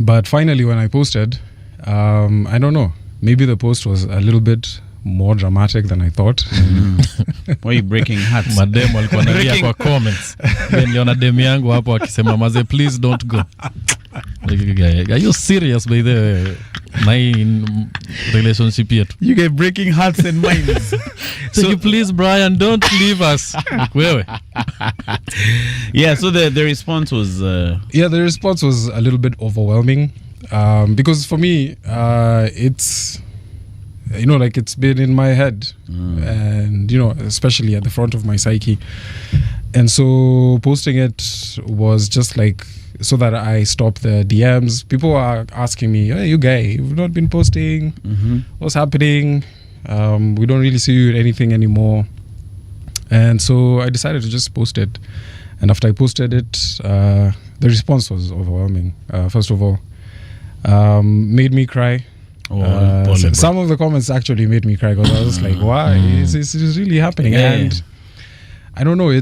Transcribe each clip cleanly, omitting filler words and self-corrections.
But finally, when I posted, I don't know, maybe the post was a little bit more dramatic than I thought. Why are you breaking hearts? Madem walikuwa nalia kwa comments. Niliona dem yangu hapo akisema maze please don't go. Are you serious by the my relationship yet? You get breaking hearts and minds. So you please Brian don't leave us. Wewe. Yeah, so the response was the response was a little bit overwhelming because for me it's like it's been in my head and especially at the front of my psyche, and so posting it was just like so that I stop the DMs. People are asking me, hey, you guy, you've not been posting, what's happening, we don't really see you in anything anymore. And so I decided to just post it, and after I posted it, the response was overwhelming. First of all, made me cry. Some of the comments actually made me cry because I was like, why? Is this really happening? Yeah. And I don't know, I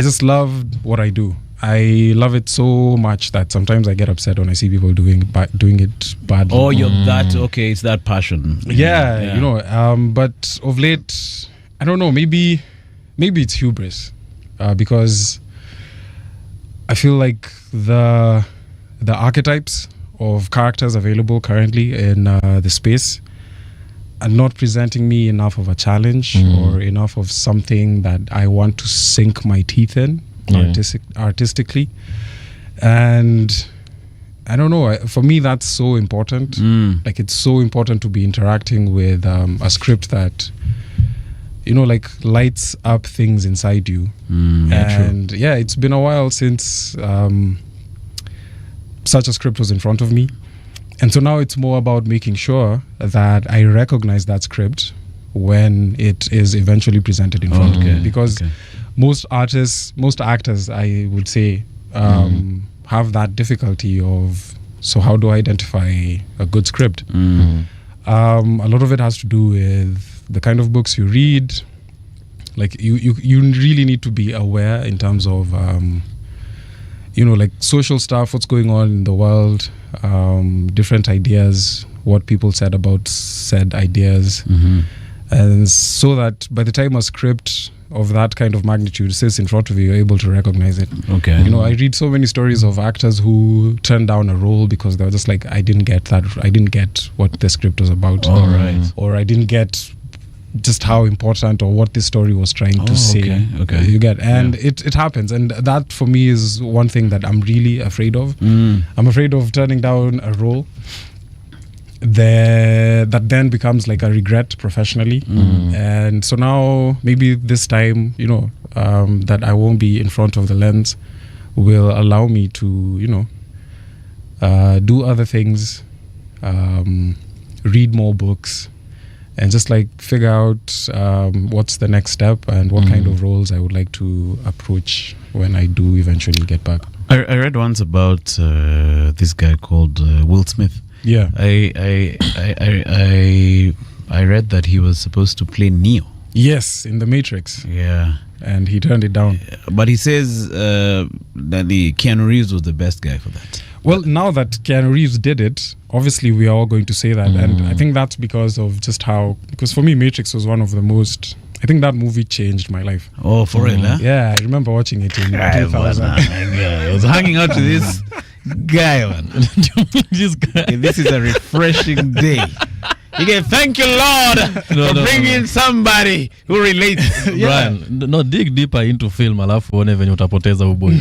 just love what I do. I love it so much that sometimes I get upset when I see people doing it badly. Oh, you're that, okay, it's that passion. Yeah. But of late, I don't know, maybe it's hubris because I feel like the archetypes of characters available currently in the space are not presenting me enough of a challenge or enough of something that I want to sink my teeth in artistically. And I don't know, for me that's so important. Like it's so important to be interacting with a script that like lights up things inside you. And it's been a while since such a script was in front of me, and so now it's more about making sure that I recognize that script when it is eventually presented in front of me, because most actors I would say have that difficulty of, so how do I identify a good script? A lot of it has to do with the kind of books you read. Like you really need to be aware in terms of like social stuff, what's going on in the world, different ideas, what people said about said ideas. And so that by the time a script of that kind of magnitude sits in front of you, you're able to recognize it. Okay. I read so many stories of actors who turned down a role because they were just like, I didn't get what the script was about. All right. Or I didn't get just how important or what this story was trying to say. Okay. You get, and it happens, and that for me is one thing that I'm really afraid of. I'm afraid of turning down a role that then becomes like a regret professionally. And so now maybe this time that I won't be in front of the lens will allow me to do other things, read more books, and just like figure out what's the next step and what kind of roles I would like to approach when I do eventually get back. I read once about this guy called Will Smith. Yeah. I read that he was supposed to play Neo. Yes, in The Matrix. Yeah. And he turned it down. But he says that the Keanu Reeves was the best guy for that. Well, now that Keanu Reeves did it, obviously we are all going to say that. And I think that's because of just how, because for me, Matrix was one of the most, I think that movie changed my life. Oh, for real, huh? Yeah, I remember watching it in 2000. I was hanging out with this guy, man. This guy. This is a refreshing day. You can thank you, Lord, for bringing somebody who relates. Brian, dig deeper into film, alafu one venye utapoteza ubongo.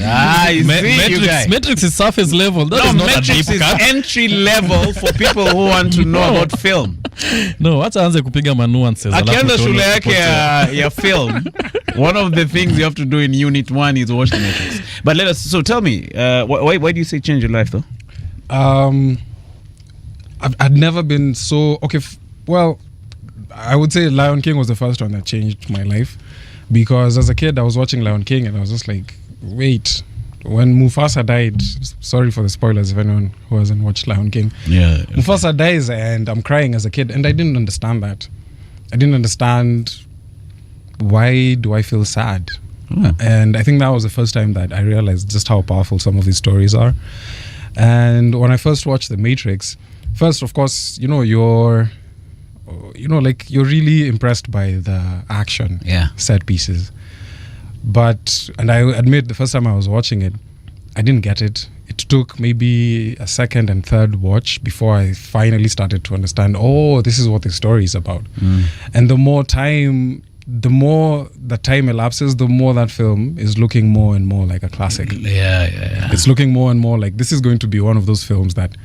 You see, you guys. Matrix is surface level. That is not Matrix a deep is cut. entry level for people who want to know about film. No, wacha anze kupiga nuances. Akianza shule yake ya film, one of the things you have to do in Unit 1 is watch the Matrix. But so tell me, why do you say change your life though? I'd never been so well, I would say Lion King was the first one that changed my life, because as a kid I was watching Lion King and I was just like, wait, when Mufasa died, sorry for the spoilers if anyone who hasn't watched Lion King, Mufasa dies and I'm crying as a kid, and I didn't understand that. I didn't understand why do I feel sad. And I think that was the first time that I realized just how powerful some of these stories are. And when I first watched The Matrix, first, of course, you're really impressed by the action set pieces. And I admit, the first time I was watching it, I didn't get it. It took maybe a second and third watch before I finally started to understand, this is what the story is about. And the more the time elapses, the more that film is looking more and more like a classic. It's looking more and more like this is going to be one of those films that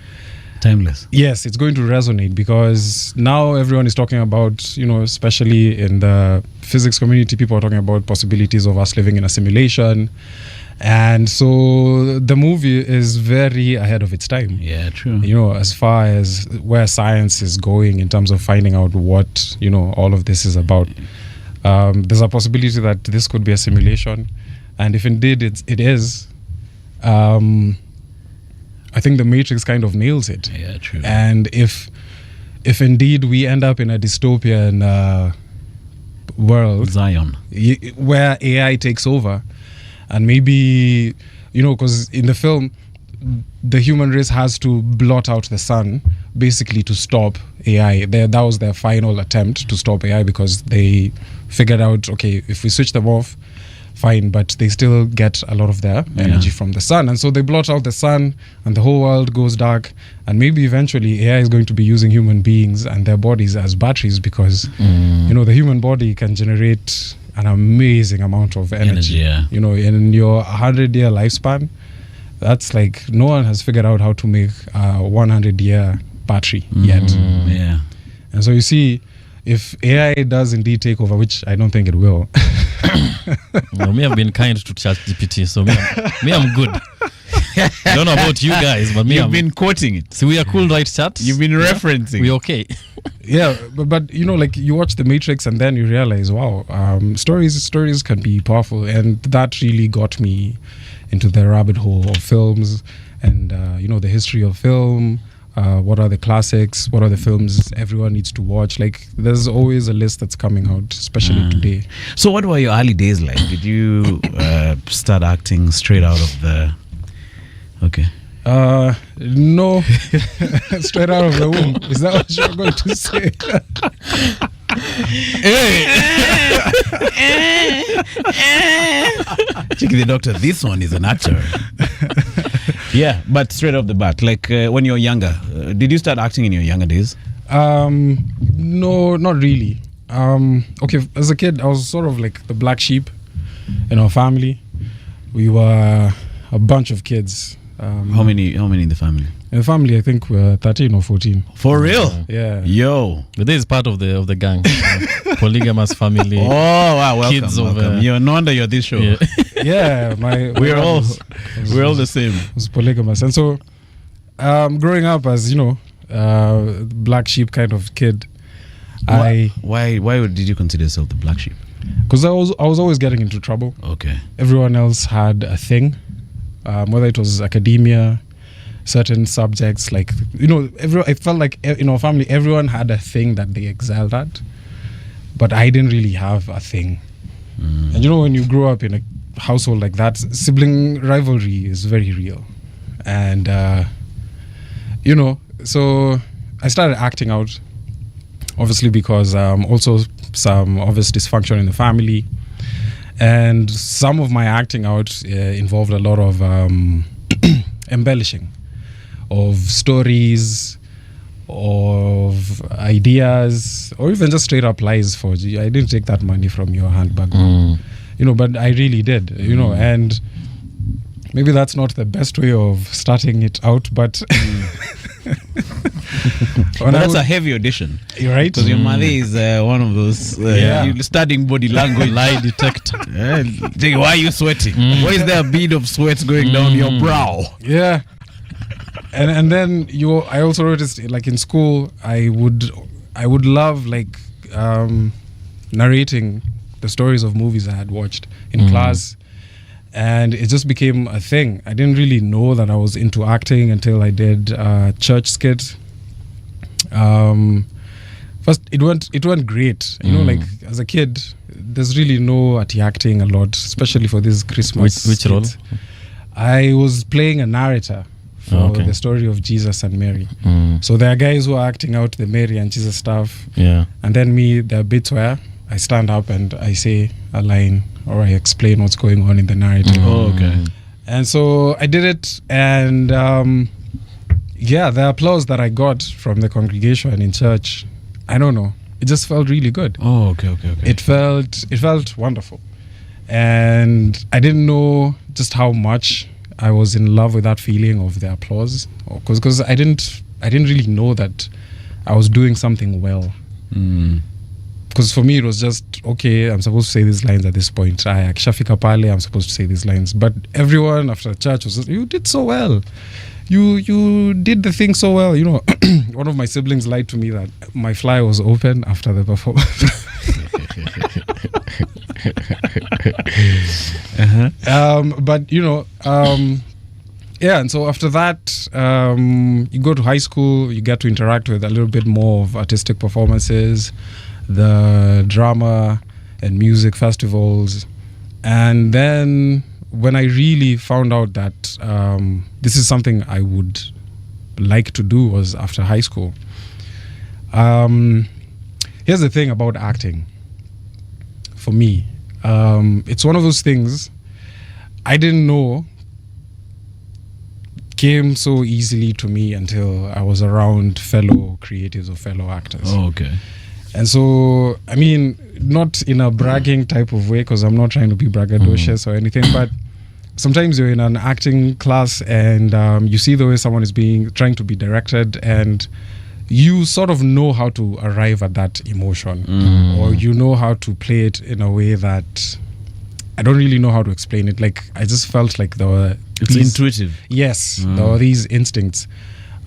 timeless. Yes, it's going to resonate, because now everyone is talking about, especially in the physics community, people are talking about possibilities of us living in a simulation. And so the movie is very ahead of its time. Yeah, true. As far as where science is going in terms of finding out what, all of this is about. There's a possibility that this could be a simulation. And if indeed it is, I think The Matrix kind of nails it. Yeah, true. And if indeed we end up in a dystopian world, Zion, where AI takes over, and maybe, because in the film, the human race has to blot out the sun, basically to stop AI. That was their final attempt to stop AI, because they figured out, okay, if we switch them off, fine, but they still get a lot of their energy from the sun. And so they blot out the sun and the whole world goes dark. And maybe eventually AI is going to be using human beings and their bodies as batteries, because, the human body can generate an amazing amount of energy. In your 100-year lifespan, that's like no one has figured out how to make a 100-year battery yet. And so you see, if AI does indeed take over, which I don't think it will. Me, I've been kind to ChatGPT, so me, I'm good. I don't know about you guys, but You've been quoting it. So we are cool, right, chat? You've been referencing. We okay. Yeah, but you watch The Matrix and then you realize, wow, stories can be powerful, and that really got me into the rabbit hole of films and the history of film. What are the classics? What are the films everyone needs to watch? Like, there's always a list that's coming out, especially today. So what were your early days like? Did you start acting straight out of the... Okay. No. Straight out of the womb. Is that what you're going to say? Check the doctor. This one is an actor. Yeah, but straight off the bat, like when you were younger, did you start acting in your younger days? No, not really. Okay, as a kid, I was sort of like the black sheep in our family. We were a bunch of kids. How many in the family? In the family, I think we're 13 or 14. For real? Yeah. Yo. But this is part of the gang. Polygamous family. Oh, wow, welcome. Kids welcome. No wonder you're this show. Yeah, we're all the same. Was polygamous. And so growing up as, black sheep kind of kid, Why did you consider yourself the black sheep? Because I was always getting into trouble. Okay. Everyone else had a thing, whether it was academia, certain subjects, like, I felt like in our family, everyone had a thing that they excelled at, but I didn't really have a thing. And when you grow up in a household like that, sibling rivalry is very real. And, so I started acting out, obviously because also some obvious dysfunction in the family. And some of my acting out involved a lot of embellishing of stories, of ideas, or even just straight up lies for you. I didn't take that money from your handbag, but I really did, and maybe that's not the best way of starting it out, but but that's a heavy audition, right? Because your mother is one of those studying body language lie detector. Why are you sweating? Why is there a bead of sweat going down your brow? Yeah. And then I also noticed, like in school, I would love like narrating the stories of movies I had watched in class, and it just became a thing. I didn't really know that I was into acting until I did church skit. First, it went great. Like as a kid, there's really no acting a lot, especially for this Christmas. Which role? I was playing a narrator for the story of Jesus and Mary. So there are guys who are acting out the Mary and Jesus stuff. Yeah. And then me, there are bits where I stand up and I say a line or I explain what's going on in the narrative. And so I did it, and the applause that I got from the congregation in church, I don't know, it just felt really good. It felt wonderful. And I didn't know just how much I was in love with that feeling of the applause, because I didn't really know that I was doing something well. Because for me it was just, okay, I'm supposed to say these lines at this point. Akishafika pale, I'm supposed to say these lines. But everyone after church was just, you did so well. You did the thing so well. You know, one of my siblings lied to me that my fly was open after the performance. But you know, and so after that, you go to high school, you get to interact with a little bit more of artistic performances, the drama and music festivals. And then when I really found out that this is something I would like to do was after high school. Here's the thing about acting. For me, it's one of those things I didn't know came so easily to me until I was around fellow creatives or fellow actors. And so, I mean, not in a bragging type of way, because I'm not trying to be braggadocious or anything, but sometimes you're in an acting class and you see the way someone is trying to be directed, and you sort of know how to arrive at that emotion, or you know how to play it in a way that I don't really know how to explain it. Like, I just felt like it's intuitive. Yes, there were these instincts.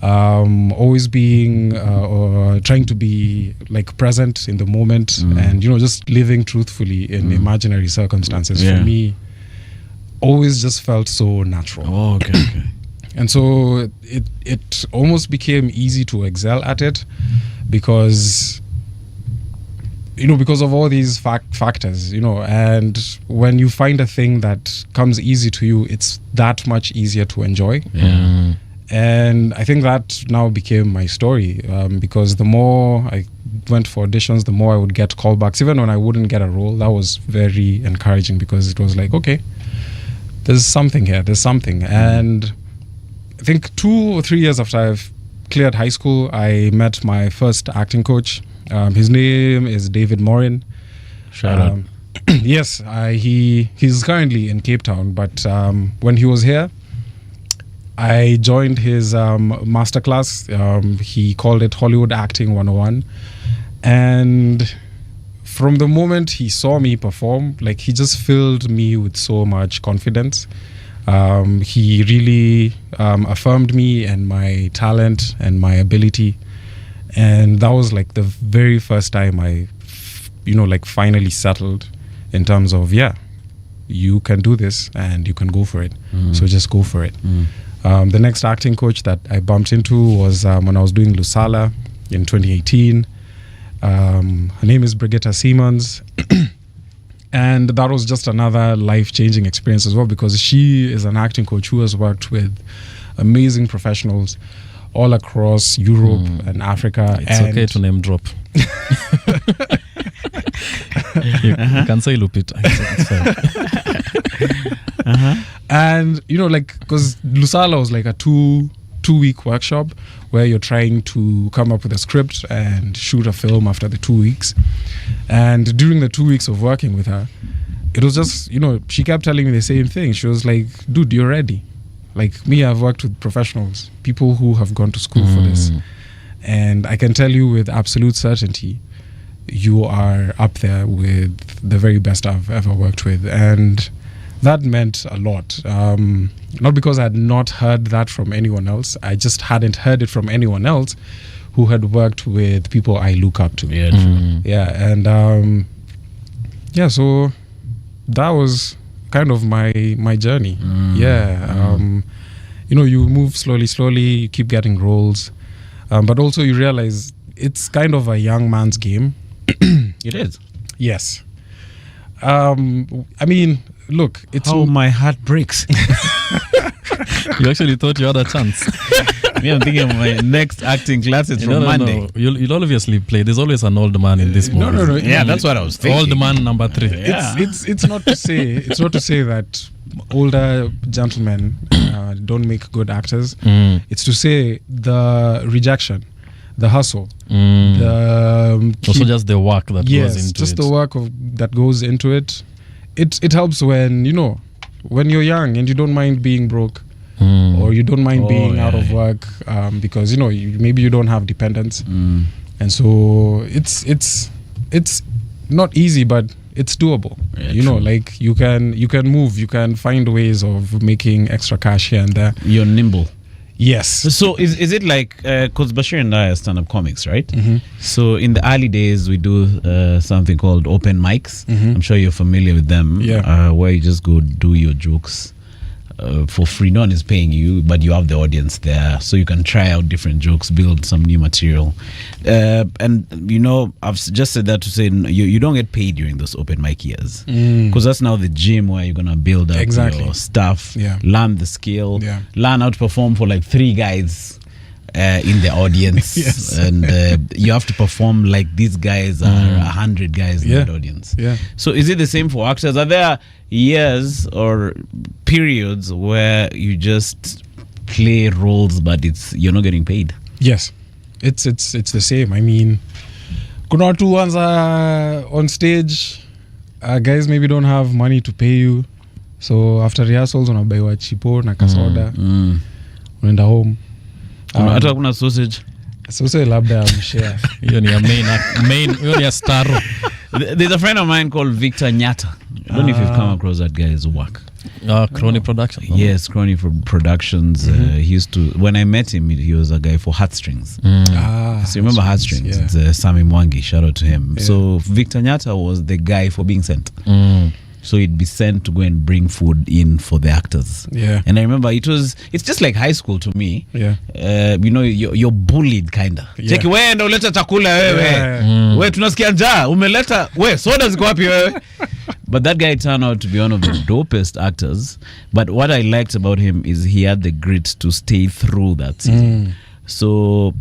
Always being or trying to be like present in the moment, and you know, just living truthfully in imaginary circumstances. For me, always just felt so natural. And so it almost became easy to excel at it, because you know, because of all these factors, you know. And when you find a thing that comes easy to you, it's that much easier to enjoy. And I think that now became my story, because the more I went for auditions, the more I would get callbacks. Even when I wouldn't get a role, that was very encouraging, because it was like, okay, there's something here, there's something. And I think 2 or 3 years after I've cleared high school, I met my first acting coach. His name is David Morin. Shout out. Yes, he's currently in Cape Town, but when he was here, I joined his masterclass. He called it Hollywood Acting 101. And from the moment he saw me perform, like, he just filled me with so much confidence. He really affirmed me and my talent and my ability. And that was like the very first time I, you know, like, finally settled in terms of, you can do this and you can go for it. So just go for it. The next acting coach that I bumped into was when I was doing Lusala in 2018. Her name is Brigitta Siemens. And that was just another life-changing experience as well, because she is an acting coach who has worked with amazing professionals all across Europe and Africa. It's okay to name drop. You can say Lupita. And you know, like, because Lusala was like a two-week workshop where you're trying to come up with a script and shoot a film after the 2 weeks. And during the 2 weeks of working with her, it was just, you know, she kept telling me the same thing. She was like, dude, you're ready. Like me, I've worked with professionals, people who have gone to school for this. And I can tell you with absolute certainty, you are up there with the very best I've ever worked with. And that meant a lot. Not because I had not heard that from anyone else. I just hadn't heard it from anyone else who had worked with people I look up to. And so that was kind of my journey. You know, you move slowly, you keep getting roles, but also you realize it's kind of a young man's game. It is. Yes. I mean, look, it's how my heart breaks. You actually thought you had a chance. Me, I'm thinking of my next acting classes from Monday. No. You'll obviously play. There's always an old man in this movie. No. Yeah, that's what I was thinking. Old man number 3. Yeah. It's not to say that older gentlemen don't make good actors. It's to say the rejection, the hustle, also just the work that goes into just it. the work that goes into it. It helps when you're young and you don't mind being broke, or you don't mind being out of work, because maybe you don't have dependents, and so it's not easy, but it's doable. Like you can move, you can find ways of making extra cash here and there. You're nimble. Yes. So is it like, because Bashir and I are stand-up comics, right? Mm-hmm. So in the early days, we do something called open mics. Mm-hmm. I'm sure you're familiar with them. Yeah. Where you just go do your jokes for free. No one is paying you, but you have the audience there, so you can try out different jokes, build some new material. And I've just said that to say you don't get paid during those open mic years, because that's now the gym where you're gonna build up your stuff, learn the skill, learn how to perform for like 3 guys in the audience. Yes. And you have to perform like these guys are 100 guys in that audience. So is it the same for actors? Are there years or periods where you just play roles but you're not getting paid? Yes, it's the same. I mean, kuna watu wanza on stage, guys maybe don't have money to pay you, so after rehearsals unabaiwa chipo na kasoda, unaenda home. Hata kuna sausage. Sausage labda mshare. Hiyo ni ya main, hiyo ni ya Staro. There's a friend of mine called Victor Nyata. I don't know if you've come across that guy's work. Crony Productions. Yes, Crony Productions. He used to, when I met him, he was a guy for Heartstrings. So you remember Heartstrings? Yeah. It's Sami Mwangi, shout out to him. Yeah. So Victor Nyata was the guy for being sent. So he'd be sent to go and bring food in for the actors. Yeah. And I remember it's just like high school to me. Yeah. You're bullied kinda. Yeah. Cheki wewe ndio uleta chakula wewe. Yeah. Wewe tunasikia njaa, umeleta wewe soda ziko wapi wewe? But that guy turned out to be one of the dopest actors. But what I liked about him is he had the grit to stay through that season. So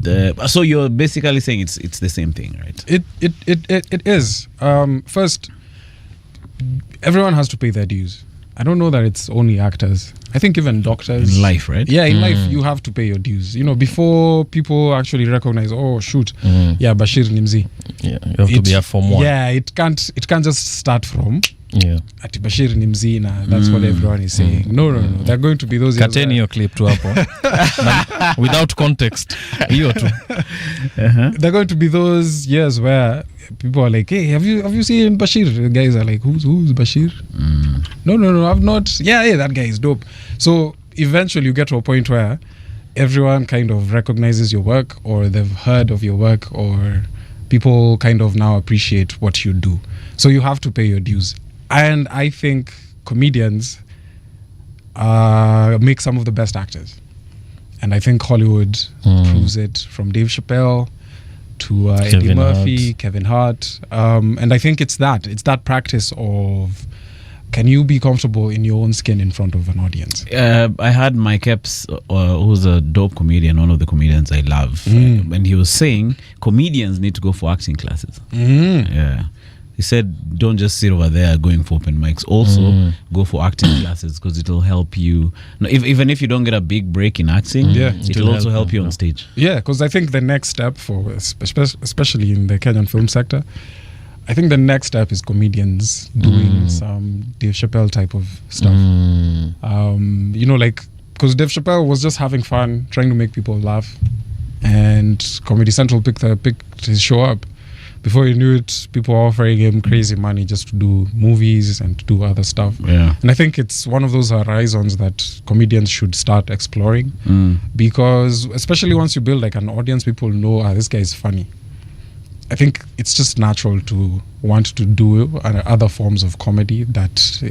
you're basically saying it's the same thing, right? It is. First, everyone has to pay their dues. I don't know that it's only actors. I think even doctors. In life, right? Yeah, in life you have to pay your dues. Before people actually recognize, oh shoot, Bashir Nimzi. Yeah, you have to be a Form 1. Yeah, it can't just start from Ati Bashir Nimzi na that's what everyone is saying. No. They're going to be those years. Kateni hiyo clip tu hapo. Without context. Hiyo tu. They're going to be those years where people are like, hey, have you seen Bashir? The guys are like, who's Bashir? No, I've not. Yeah, that guy is dope. So eventually you get to a point where everyone kind of recognizes your work, or they've heard of your work, or people kind of now appreciate what you do. So you have to pay your dues. And I think comedians make some of the best actors. And I think Hollywood proves it, from Dave Chappelle to Eddie Murphy, Kevin Hart. And I think it's that practice of, can you be comfortable in your own skin in front of an audience? I had Mike Epps, who's a dope comedian, one of the comedians I love, and he was saying comedians need to go for acting classes. Yeah. He said, don't just sit over there going for open mics. Also, go for acting classes, because it'll help you. No, even if you don't get a big break in acting, it'll also help you on stage. Yeah, because I think the next step for, especially in the Kenyan film sector, I think the next step is comedians doing some Dave Chappelle type of stuff. Because Dave Chappelle was just having fun, trying to make people laugh, and Comedy Central picked his show up. Before you knew it, people were offering him crazy money just to do movies and to do other stuff. Yeah. And I think it's one of those horizons that comedians should start exploring, because especially once you build like an audience, people know, this guy is funny. I think it's just natural to want to do other forms of comedy that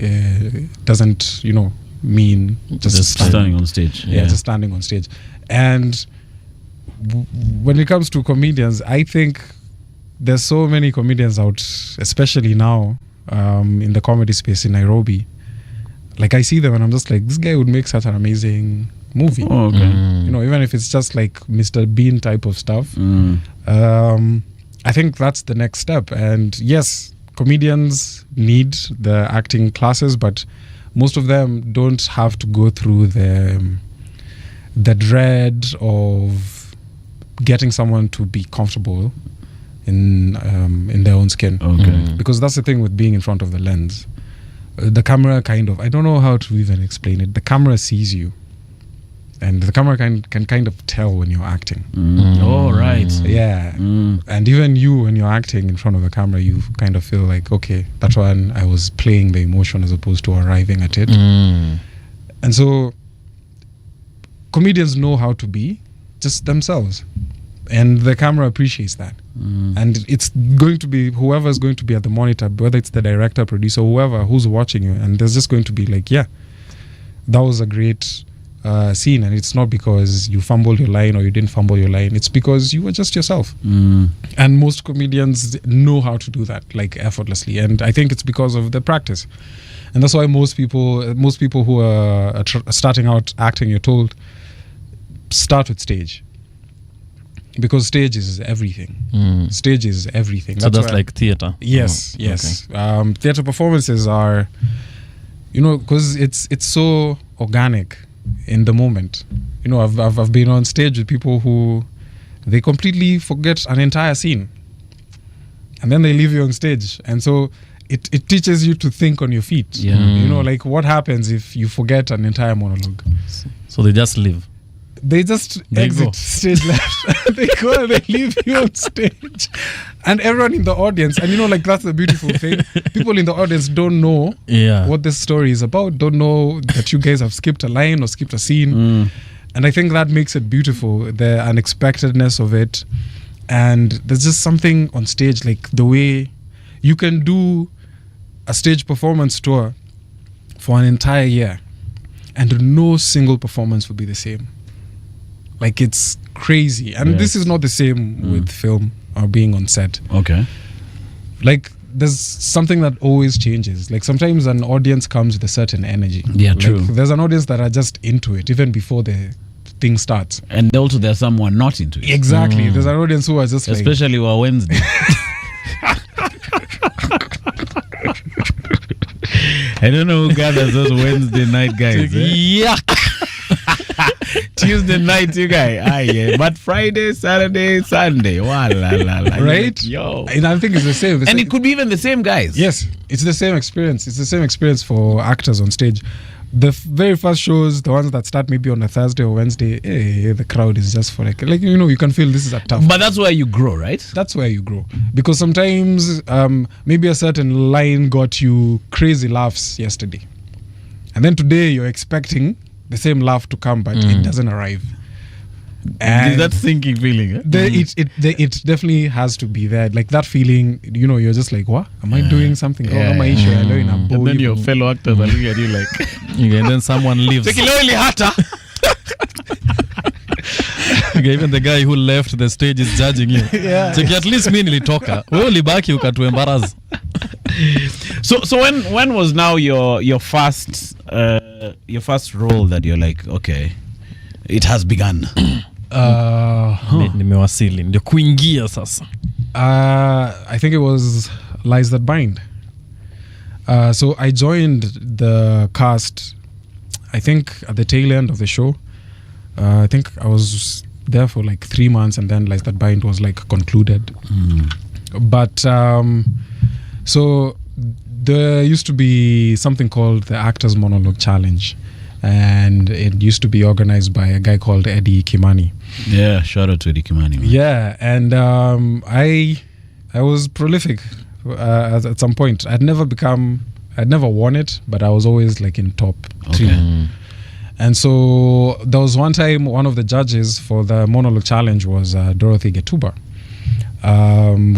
doesn't, mean just standing on stage. Yeah, just standing on stage. And when it comes to comedians, I think there's so many comedians out, especially now in the comedy space in Nairobi. like I see them and I'm just like, this guy would make such an amazing movie. Oh, okay. You know, even if it's just like Mr. Bean type of stuff. I think that's the next step. And yes, comedians need the acting classes, but most of them don't have to go through the dread of getting someone to be comfortable in their own skin. Okay. Because that's the thing with being in front of the lens. The camera kind of, I don't know how to even explain it. The camera sees you. And the camera can kind of tell when you're acting. Oh, right. Yeah. And even you, when you're acting in front of a camera, you kind of feel like, okay, that one I was playing the emotion as opposed to arriving at it. And so comedians know how to be just themselves. And the camera appreciates that. And it's going to be whoever's going to be at the monitor, whether it's the director, producer, whoever who's watching you. And there's just going to be like, yeah, that was a great scene. And it's not because you fumbled your line or you didn't fumble your line. It's because you were just yourself. And most comedians know how to do that, like effortlessly. And I think it's because of the practice. And that's why most people who are starting out acting, you're told, start with stage. Because stage is everything. Stage is everything. So that's like theater. Yes, yes. Okay. Theater performances are, you know, because it's so organic in the moment. You know, I've been on stage with people who they completely forget an entire scene, and then they leave you on stage, and so it teaches you to think on your feet. Yeah. You know, like what happens if you forget an entire monologue? So they just leave. They just exit stage left. They go and they leave you on stage. And everyone in the audience, and you know, like that's the beautiful thing. People in the audience don't know what this story is about, don't know that you guys have skipped a line or skipped a scene. And I think that makes it beautiful, the unexpectedness of it. And there's just something on stage, like the way you can do a stage performance tour for an entire year and no single performance will be the same. Like it's crazy. And this is not the same with film or being on set. Okay. Like there's something that always changes. Like sometimes an audience comes with a certain energy. Yeah, like, true. There's an audience that are just into it even before the thing starts. And also there's someone not into it. Exactly. There's an audience who are just especially like, on Wednesday. I don't know who gathers those Wednesday night guys. Yuck. Tuesday night, you guys. But Friday, Saturday, Sunday. Right? Yo. And I think it's the same. And it could be even the same guys. Yes, it's the same experience. It's the same experience for actors on stage. The very first shows, the ones that start maybe on a Thursday or Wednesday, the crowd is just for like you know, you can feel this is a tough. But that's where you grow, right? That's where you grow. Because sometimes maybe a certain line got you crazy laughs yesterday. And then today you're expecting the same laugh to come, but it doesn't arrive. And that sinking feeling. Eh? It definitely has to be there. Like that feeling, you know, you're just like, what? Am I doing something wrong? Am I in a bowl? And then your fellow actors are looking at you like... And then someone leaves. Even the guy who left the stage is judging you. At least me nilitoka. Wewe ulibaki ukatuembarrass. So when was now your first role that you're like, okay, it has begun? Nimewasili ndio kuingia sasa. I think it was Lies That Bind. So I joined the cast, I think at the tail end of the show. I think I was there for like 3 months, and then Lies That Bind was like concluded. But so there used to be something called the Actors Monologue Challenge, and it used to be organized by a guy called Eddie Kimani. Yeah, shout out to Eddie Kimani. Man. Yeah, and I was prolific at some point. I'd never won it, but I was always like in top 3. And so there was one time, one of the judges for the monologue challenge was Dorothy Getuba,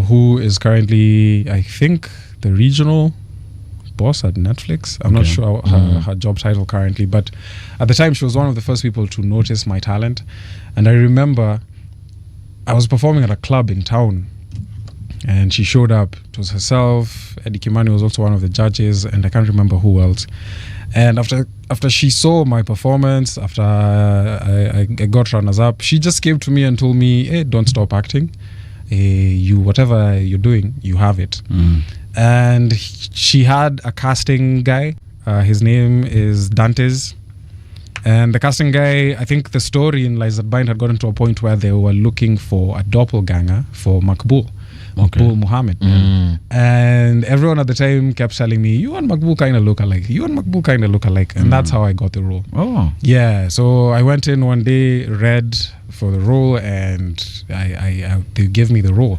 who is currently, I think, the regional boss at Netflix. I'm not sure her job title currently, but at the time she was one of the first people to notice my talent. And I remember I was performing at a club in town, and she showed up. It was herself. Eddie Kimani was also one of the judges, and I can't remember who else. And after she saw my performance, after I got runners up, she just came to me and told me, hey, don't stop acting. You whatever you're doing, you have it. And she had a casting guy. His name is Dantes. And the casting guy, I think the story in Lies That Bind had gotten to a point where they were looking for a doppelganger for Makbul Muhammad. And everyone at the time kept telling me, you and Makbul kind of look alike. You and Makbul kind of look alike. And that's how I got the role. Oh. Yeah, so I went in one day, read for the role, and I they gave me the role.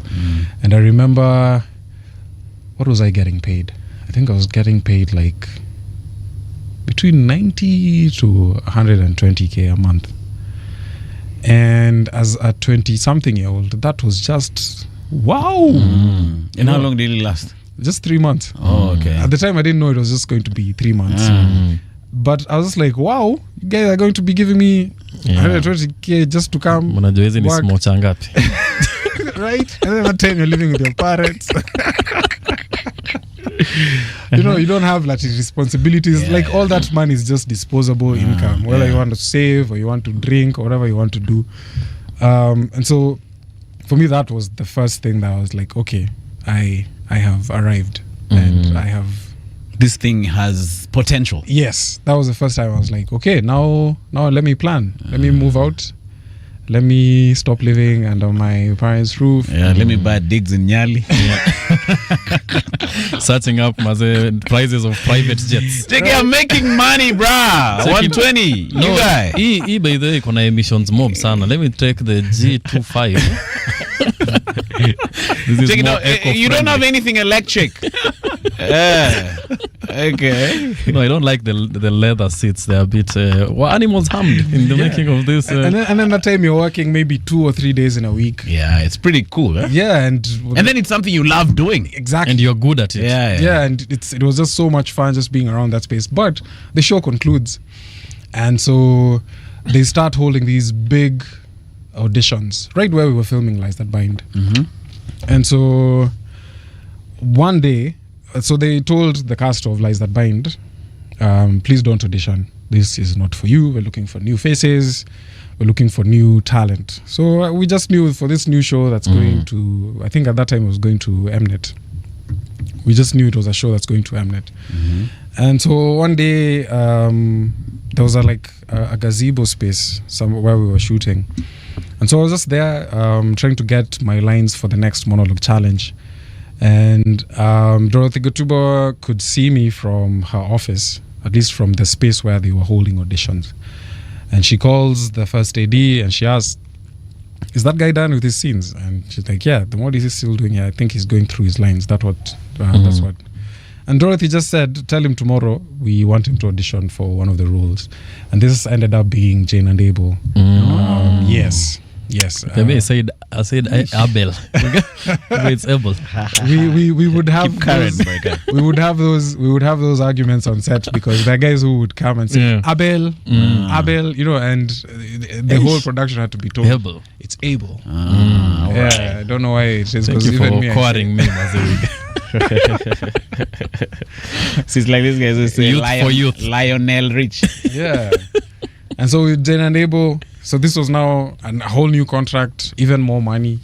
And I remember, what was I getting paid? I think I was getting paid like between 90 to 120k a month. And as a 20-something-year-old, that was just wow. And how long did it last? Just 3 months. Oh, okay. At the time, I didn't know it was just going to be 3 months. But I was just like, wow, you guys are going to be giving me 120k just to come Mnajua hizi ni work. smocha ngapi? Right? And then that time you're living with your parents. You don't have like responsibilities. Like all that money is just disposable income. Whether you want to save or you want to drink or whatever you want to do. And so for me, that was the first thing that I was like, okay, I have arrived and I have. This thing has potential. Yes, that was the first time I was like, okay, now let me plan. Let me move out. Let me stop living under my parents' roof. Yeah, let me buy digs in Nyali. Searching up prices of private jets. I'm making money, brah. 120. No, you guy. Hii by the way kuna emissions mob sana. Let me take the G25. This is Check it more out. You don't have anything electric. Okay. No, I don't like the leather seats. They're a bit were animals harmed in the making of this. And then that time you're working maybe 2 or 3 days in a week. Yeah, it's pretty cool. Eh? Yeah, and then it's something you love doing. Exactly. And you're good at it. Yeah, and it was just so much fun just being around that space. But the show concludes, and so they start holding these big auditions right where we were filming Lies That Bind. And so one day, so they told the cast of Lies That Bind, please don't audition. This is not for you. We're looking for new faces. We're looking for new talent. So we just knew for this new show that's going to, I think at that time it was going to Mnet. We just knew it was a show that's going to Mnet. And so one day, there was a gazebo space somewhere where we were shooting. And so I was just there trying to get my lines for the next monologue challenge. And Dorothy Gotuba could see me from her office, at least from the space where they were holding auditions. And she calls the first AD and she asks, is that guy done with his scenes? And she's like, yeah, then what is he still doing here? I think he's going through his lines. That's what. And Dorothy just said, tell him tomorrow we want him to audition for one of the roles. And this ended up being Jane and Abel. Yes. Maybe I said Abel. It's Abel. We would have those, we would have those arguments on set because there are guys who would come and say Abel, Abel, and the whole production had to be told Abel. It's Abel. Right. I don't know why it is. Thank you for quoting me, She's like this guy who say youth. Lionel Rich. Yeah. And so with Jane and Abel, so this was now a whole new contract, even more money.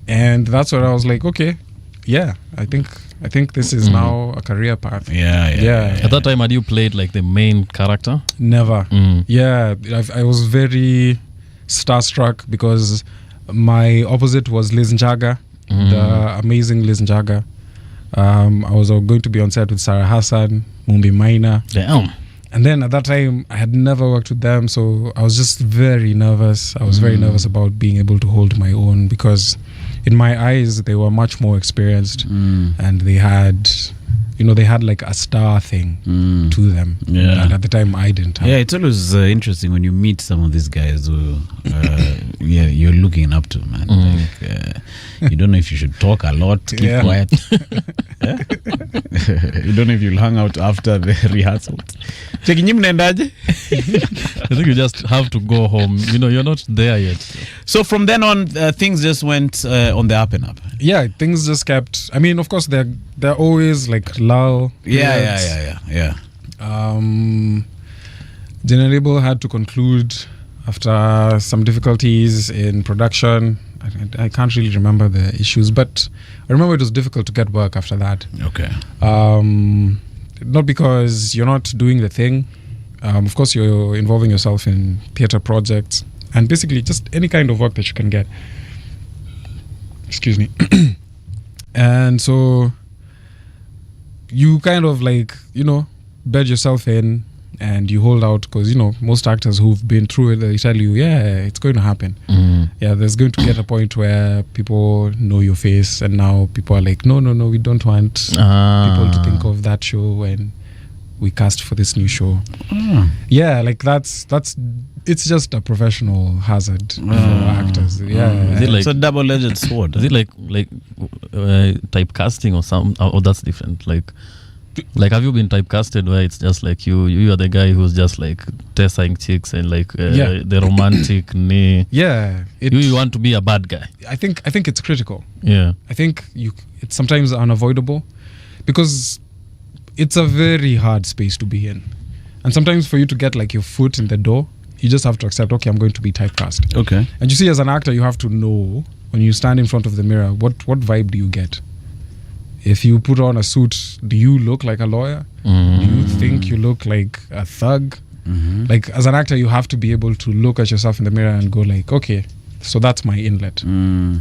And that's where I was like, okay, yeah, I think this is now a career path. Yeah. At that time, had you played like the main character? Never. Yeah, I was very starstruck because my opposite was Liz Njaga, the amazing Liz Njaga. I was going to be on set with Sarah Hassan, Mumbi Maina. Damn. And then at that time, I had never worked with them, so I was just very nervous. I was very nervous about being able to hold my own because in my eyes, they were much more experienced and they had like a star thing to them. Yeah. And at the time, I didn't have. Yeah, it's always interesting when you meet some of these guys who you're looking up to, man. You don't know if you should talk a lot, keep quiet. You don't know if you'll hang out after the rehearsals. I think you just have to go home. You're not there yet. So from then on, things just went on the up and up. Yeah, things just kept. I mean, of course, they're always like lull. Yeah. General Label had to conclude after some difficulties in production. I can't really remember the issues, but I remember it was difficult to get work after that. Okay. Not because you're not doing the thing. Of course, you're involving yourself in theatre projects and basically just any kind of work that you can get. Excuse me. And so you kind of like, bed yourself in and you hold out because, most actors who've been through it, they tell you, yeah, it's going to happen. Yeah, there's going to get a point where people know your face and now people are like, no, we don't want people to think of that show when we cast for this new show. Yeah, like that's it's just a professional hazard for actors. Yeah. Is it like, it's a double-edged sword. Is it like typecasting or something? Or that's different? Like, have you been typecasted where it's just like you are the guy who's just like testing chicks and like the romantic Yeah, you want to be a bad guy? I think it's critical. Yeah, I think it's sometimes unavoidable because it's a very hard space to be in, and sometimes for you to get like your foot in the door, you just have to accept, okay, I'm going to be typecast. Okay. And you see, as an actor, you have to know when you stand in front of the mirror, what vibe do you get? If you put on a suit, do you look like a lawyer? Do you think you look like a thug? Like, as an actor, you have to be able to look at yourself in the mirror and go like, okay, so that's my inlet.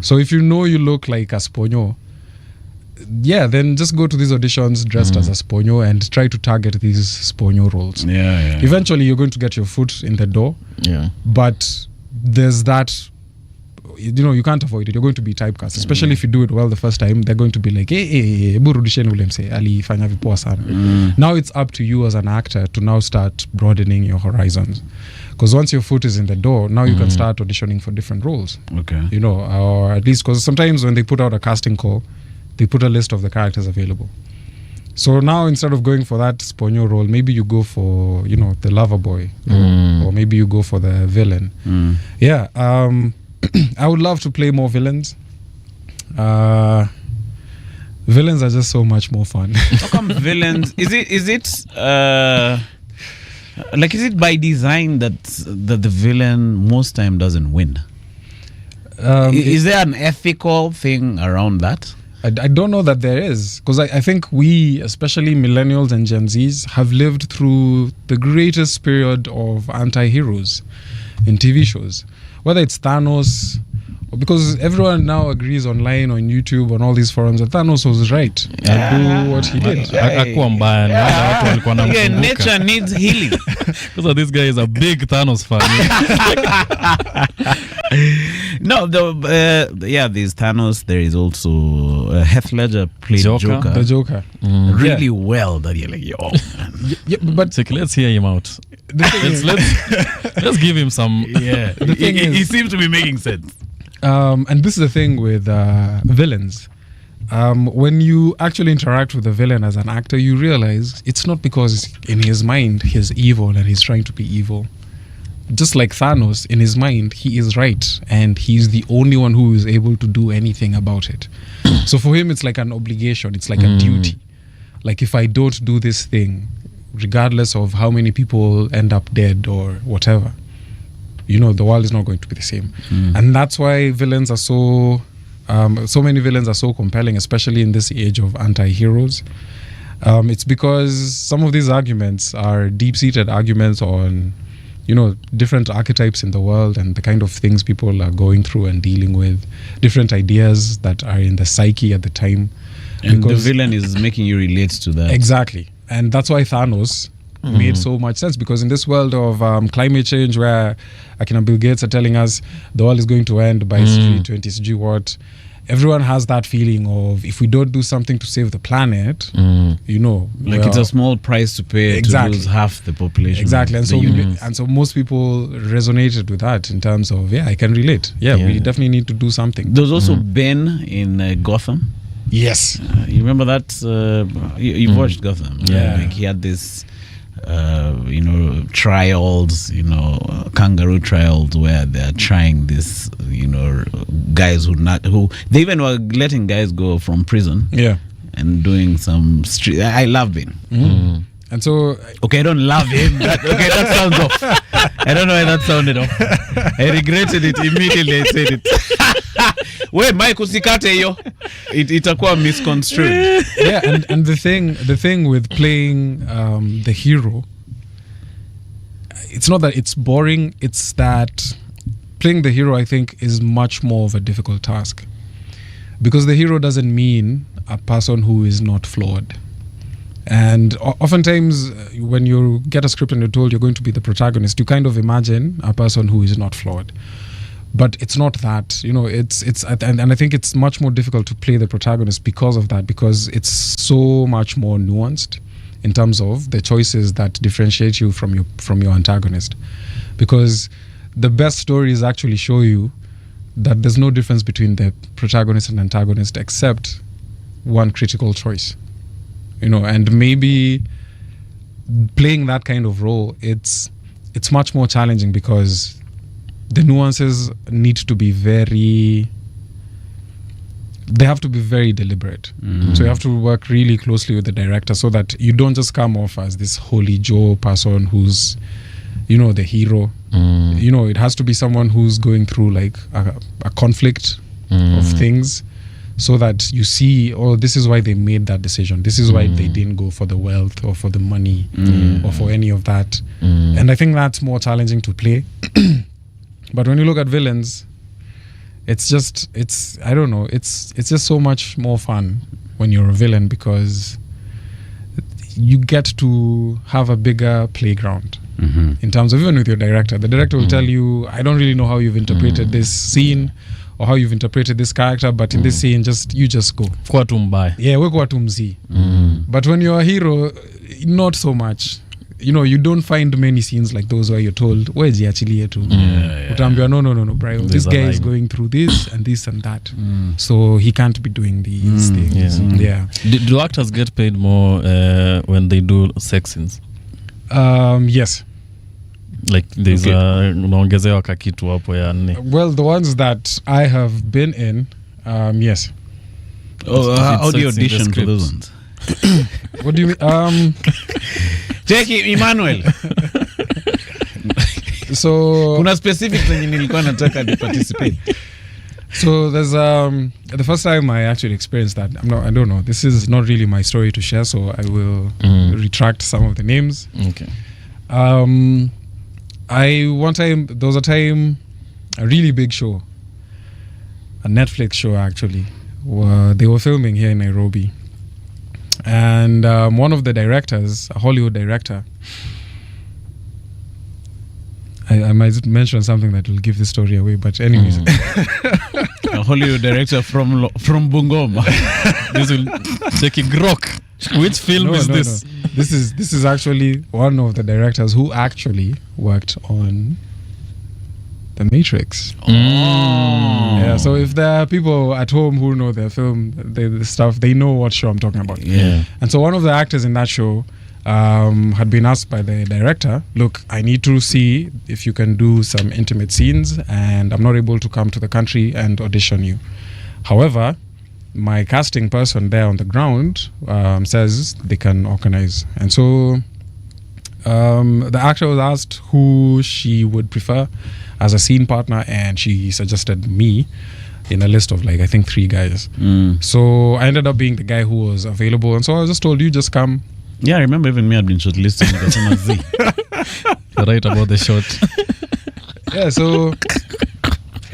So if you know you look like a sponyo, yeah, then just go to these auditions dressed as a sponyo and try to target these sponyo roles. Yeah. Eventually, you're going to get your foot in the door. Yeah. But there's that, you can't avoid it. You're going to be typecast, especially if you do it well the first time. They're going to be like, hey, burudisheni ule mse alifanya vipoa sana. Now it's up to you as an actor to now start broadening your horizons, because once your foot is in the door, now you can start auditioning for different roles. Okay. Or at least, because sometimes when they put out a casting call, they put a list of the characters available. So now instead of going for that sponyo role, maybe you go for the lover boy, or maybe you go for the villain. Yeah. I would love to play more villains. Villains are just so much more fun. How come villains? Is it by design that the villain most time doesn't win? Is there an ethical thing around that? I don't know that there is, because I think we, especially millennials and Gen Zs, have lived through the greatest period of anti-heroes in TV shows. Whether it's Thanos, or because everyone now agrees online, on YouTube, on all these forums, that Thanos was right to do what he did. Nature needs healing. Because this guy is a big Thanos fan. No, there's Thanos. There is also Heath Ledger played Joker. The Joker. Really well. That you're like, yo. But let's hear him out. Let's give him some. Yeah, he seems to be making sense. And this is the thing with villains. When you actually interact with the villain as an actor, you realize it's not because in his mind he's evil and he's trying to be evil. Just like Thanos, in his mind, he is right, and he's the only one who is able to do anything about it. So for him, it's like an obligation. It's like a duty. Like, if I don't do this thing, regardless of how many people end up dead or whatever, the world is not going to be the same. And that's why villains are so many villains are so compelling, especially in this age of anti-heroes. It's because some of these arguments are deep-seated arguments on different archetypes in the world and the kind of things people are going through and dealing with, different ideas that are in the psyche at the time. And the villain is making you relate to that. Exactly. And that's why Thanos made so much sense, because in this world of climate change, where Bill Gates are telling us the world is going to end by 2020 what, everyone has that feeling of, if we don't do something to save the planet, it's a small price to pay to lose half the population. Exactly. And so most people resonated with that in terms of, I can relate. We definitely need to do something. There was also Ben in Gotham. Yes. You remember that? You watched Gotham. Yeah. He had this trials, kangaroo trials, where they're trying this, guys who they even were letting guys go from prison. Yeah. And doing some street. I love Ben. And so okay, I don't love him. That sounds off. I don't know why that sounded off. I regretted it immediately. I said it. Wait, Mike, usikate hiyo. Itakuwa misconstrued. Yeah, and the thing with playing the hero, it's not that it's boring, it's that playing the hero, I think, is much more of a difficult task. Because the hero doesn't mean a person who is not flawed. And oftentimes, when you get a script and you're told you're going to be the protagonist, you kind of imagine a person who is not flawed. But it's not that, and I think it's much more difficult to play the protagonist because of that, because it's so much more nuanced in terms of the choices that differentiate you from your antagonist. Because the best stories actually show you that there's no difference between the protagonist and antagonist except one critical choice. And maybe playing that kind of role, it's much more challenging because the nuances need to be very deliberate. So you have to work really closely with the director so that you don't just come off as this holy Joe person who's, the hero. It has to be someone who's going through like a conflict of things, so that you see, this is why they made that decision. This is why they didn't go for the wealth or for the money or for any of that. And I think that's more challenging to play. But when you look at villains, it's just so much more fun when you're a villain, because you get to have a bigger playground in terms of, even with your director. The director will tell you, I don't really know how you've interpreted this scene or how you've interpreted this character, but in this scene, you just go. Kwa tumbai. Yeah, we kwa tumzi. But when you're a hero, not so much. You don't find many scenes like those where you're told, weji achilie tu. Utaambiwa, no, Brian, this guy is going through this and this and that. So he can't be doing these things. Yeah. Do actors get paid more when they do sex scenes? Yes. Like there's unaongezewa kakitu hapo ya nne. Well, the ones that I have been in, yes. How do you audition for those ones? What do you mean? Jackie, Emmanuel. So kuna specific zenye nilikuwa nataka to participate. So there's the first time I actually experienced that. I don't know. This is not really my story to share, so I will retract some of the names. Okay. There was a really big show, a Netflix show actually, where they were filming here in Nairobi. And one of the directors, a Hollywood director, I might mention something that will give the story away, but anyways. A Hollywood director from Bungoma. This will take a grok. Which film is this? No. This is actually one of the directors who actually worked on The Matrix. Yeah, so if there are people at home who know their film, the stuff, they know what show I'm talking about. Yeah. And so one of the actors in that show had been asked by the director, look, I need to see if you can do some intimate scenes, and I'm not able to come to the country and audition you. However, my casting person there on the ground says they can organize. And so the actor was asked who she would prefer as a scene partner, and she suggested me in a list of I think 3 guys. So I ended up being the guy who was available, and so I was just told, you just come. Yeah, I remember even me had been shortlisted. You're right about the shot. Yeah, so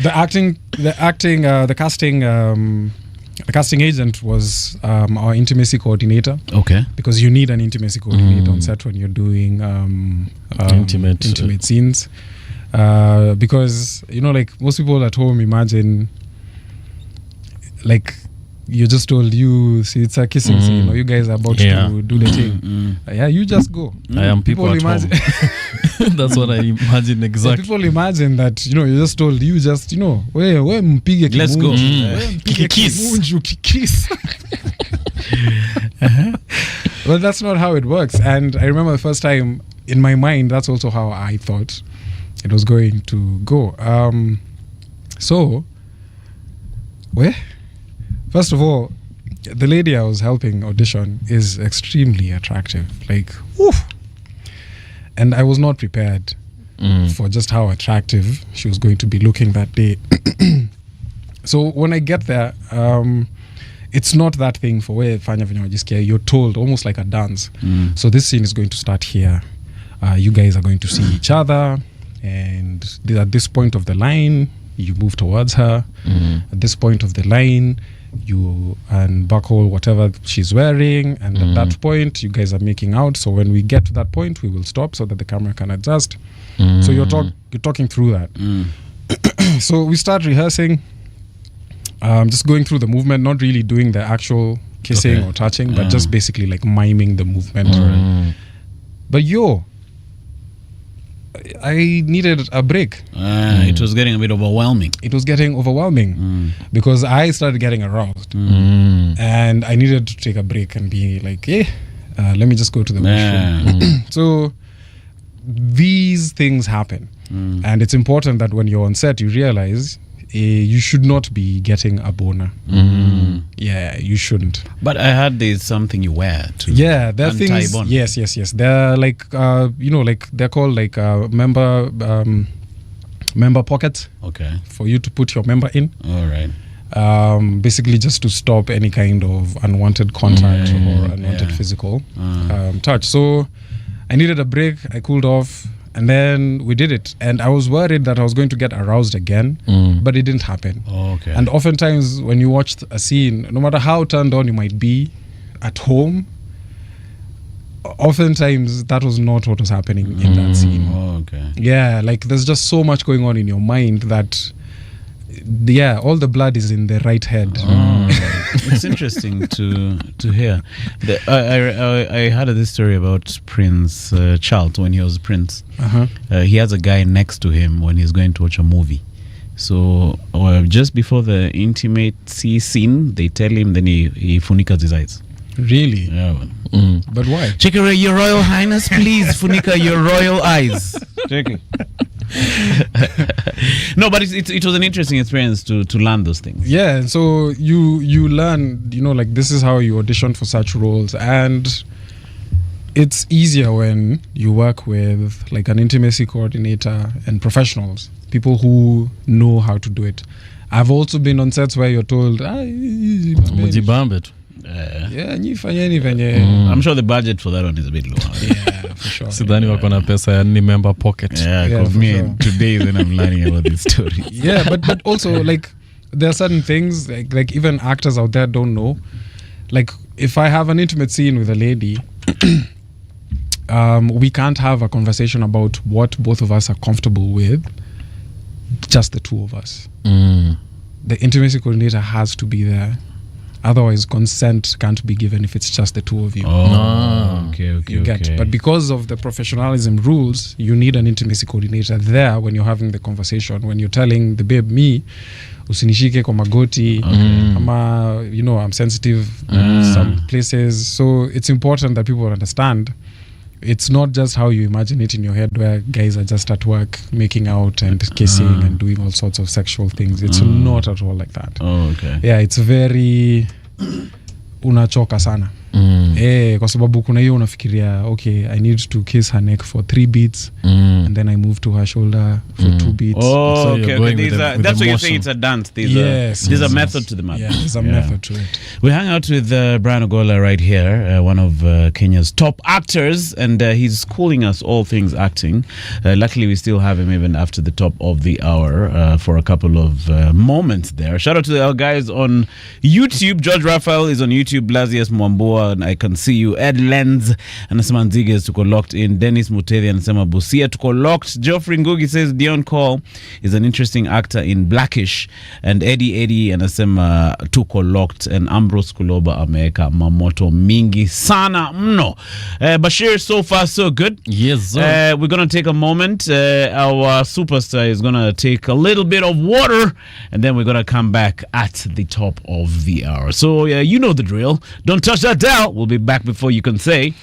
the casting agent was our intimacy coordinator. Okay. Because you need an intimacy coordinator on set when you're doing intimate scenes. Because most people at home imagine you're just told, see, it's a kissing scene, or you guys are about to do the thing. Yeah, you just go. I am people at imagine home. That's what I imagine exactly. People imagine that you're just told, you just we mpige let's go. Kiss. Well, that's not how it works. And I remember the first time in my mind, that's also how I thought it was going to go. So, first of all, the lady I was helping audition is extremely attractive, like, woof. And I was not prepared for just how attractive she was going to be looking that day. So when I get there, it's not that thing for where you're told almost like a dance. So this scene is going to start here. You guys are going to see each other, and at this point of the line, you move towards her. At this point of the line, you unbuckle whatever she's wearing, and at that point, you guys are making out. So when we get to that point, we will stop so that the camera can adjust. So you're talking through that. So we start rehearsing, just going through the movement, not really doing the actual kissing or touching, but just basically like miming the movement. But I needed a break. It was getting a bit overwhelming. Because I started getting aroused, and I needed to take a break and be like, let me just go to the washroom. So these things happen, and it's important that when you're on set, you realize you should not be getting a boner. Yeah, you shouldn't. But I heard there's something you wear to there are things. Yes. They're like like they're called like member pockets. Okay. For you to put your member in. All right. Basically just to stop any kind of unwanted contact or unwanted physical touch. So I needed a break. I cooled off. And then we did it. And I was worried that I was going to get aroused again, but it didn't happen. Okay. And oftentimes when you watch a scene, no matter how turned on you might be at home, oftentimes that was not what was happening in that scene. Okay. Yeah, like there's just so much going on in your mind that, all the blood is in the right head. It's interesting to hear. I heard this story about Prince Charles when he was Prince. He has a guy next to him when he's going to watch a movie. So just before the intimacy scene, they tell him, then he funicas his eyes. Really? Yeah. But why? Check it, Your Royal Highness, please funica your royal eyes. Check it. No, but it was an interesting experience to learn those things. Yeah, and so you learn, like this is how you audition for such roles, and it's easier when you work with like an intimacy coordinator and professionals, people who know how to do it. I've also been on sets where you're told, mujibambe tu. I'm sure the budget for that one is a bit low. Yeah, for sure. Sidhani wako na pesa ya ni member pocket. Yeah, me sure. Today then I'm learning about this story. Yeah, but also like there are certain things like even actors out there don't know. Like if I have an intimate scene with a lady, we can't have a conversation about what both of us are comfortable with, just the two of us. The intimacy coordinator has to be there. Otherwise, consent can't be given if it's just the two of you. Okay. You get. But because of the professionalism rules, you need an intimacy coordinator there when you're having the conversation. When you're telling the babe, me, usinishike kwa magoti, I'm sensitive some places. So it's important that people understand. It's not just how you imagine it in your head, where guys are just at work making out and kissing and doing all sorts of sexual things. It's not at all like that. Yeah, it's very unachoka sana. Kwa sababu kuna hiyo unafikiria, okay, I need to kiss her neck for 3 beats and then I move to her shoulder for 2 beats. So that's why you say it's a dance. There's a method to the madness. Yeah, there's a method to it. We hang out with Brian Ogola right here, one of Kenya's top actors, and he's schooling us all things acting. Luckily, we still have him even after the top of the hour for a couple of moments there. Shout out to our guys on YouTube. George Raphael is on YouTube. Blasius Mwambua, and I can see you. Ed Lenz anasema Nzige tuko locked in. Dennis Mutethi anasema Busia tuko locked. Geoffrey Ngugi says Dion Cole is an interesting actor in Blackish, and Eddie anasema tuko locked, and Ambrose Kuloba ameweka mamoto mingi sana mno. Bashir, so far so good. Yes sir. We're gonna take a moment. Our superstar is gonna take a little bit of water, and then we're gonna come back at the top of the hour. So you know the drill. Don't touch that dial. We'll be back before you can say